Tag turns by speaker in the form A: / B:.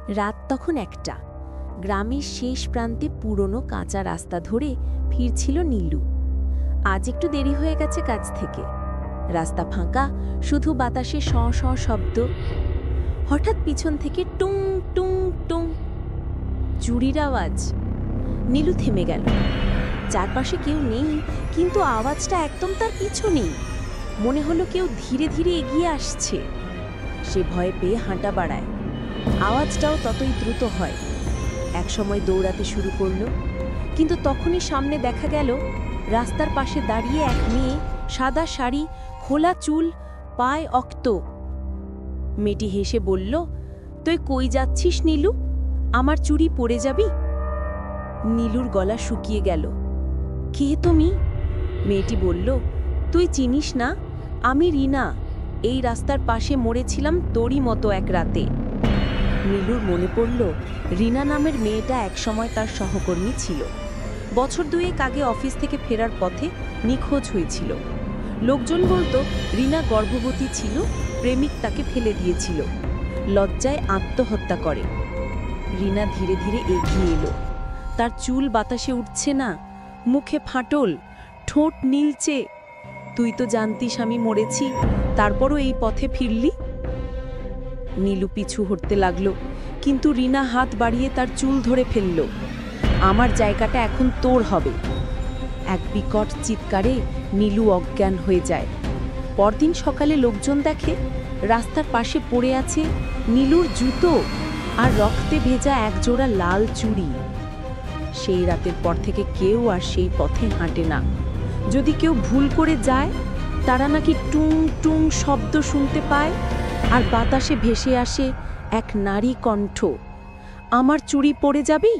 A: রাত তখন ১টা। গ্রামের শেষ প্রান্তে পুরনো কাঁচা রাস্তা ধরে ফিরছিল নীলু। আজ একটু দেরি হয়ে গেছে কাজ থেকে। রাস্তা ফাঁকা, শুধু বাতাসে শ শ শব্দ। হঠাৎ পিছন থেকে টুং টুং টুং চুরির আওয়াজ। নীলু থেমে গেল। চারপাশে কেউ নেই, কিন্তু আওয়াজটা একদম তার পিছু নেই। মনে হলো কেউ ধীরে ধীরে এগিয়ে আসছে। সে ভয়ে পেয়ে হাঁটা বাড়ায়। আওয়াজটাও ততই দ্রুত হয়। একসময় দৌড়াতে শুরু করলো, কিন্তু তখনই সামনে দেখা গেল রাস্তার পাশে দাঁড়িয়ে এক মেয়ে, সাদা শাড়ি, খোলা চুল, পায়ে অক্ত। মেয়েটি হেসে বলল, তুই কই যাচ্ছিস নীলু? আমার চুড়ি পড়ে যাবি? নীলুর গলা শুকিয়ে গেল। কে তুমি? মেয়েটি বলল, তুই চিনিস না, আমি রিনা। এই রাস্তার পাশে মরেছিলাম তোরই মতো এক রাতে। নীলুর মনে পড়ল, রিনা নামের মেয়েটা একসময় তার সহকর্মী ছিল। বছর দুয়েক আগে অফিস থেকে ফেরার পথে নিখোঁজ হয়েছিল। লোকজন বলতো রিনা গর্ভবতী ছিল, প্রেমিক তাকে ফেলে দিয়েছিল, লজ্জায় আত্মহত্যা করে। রিনা ধীরে ধীরে এগিয়ে এলো। তার চুল বাতাসে উঠছে না, মুখে ফাটল, ঠোঁট নীলচে। তুই তো জানতিস আমি মরেছি, তারপরও এই পথে ফিরলি? নীলু পিছু হটতে লাগলো, কিন্তু রিনা হাত বাড়িয়ে তার চুল ধরে ফেলল। আমার জায়গাটা এখন তোর হবে। এক বিকট চিৎকারে নীলু অজ্ঞান হয়ে যায়। পরদিন সকালে লোকজন দেখে রাস্তার পাশে পড়ে আছে নীলুর জুতো আর রক্তে ভেজা একজোড়া লাল চুড়ি। সেই রাতের পর থেকে কেউ আর সেই পথে হাঁটে না। যদি কেউ ভুল করে যায়, তারা নাকি টুং টুং শব্দ শুনতে পায়, আর বাতাসে ভেসে আসে এক নারী কণ্ঠ, আমার চুড়ি পড়ে যাবি?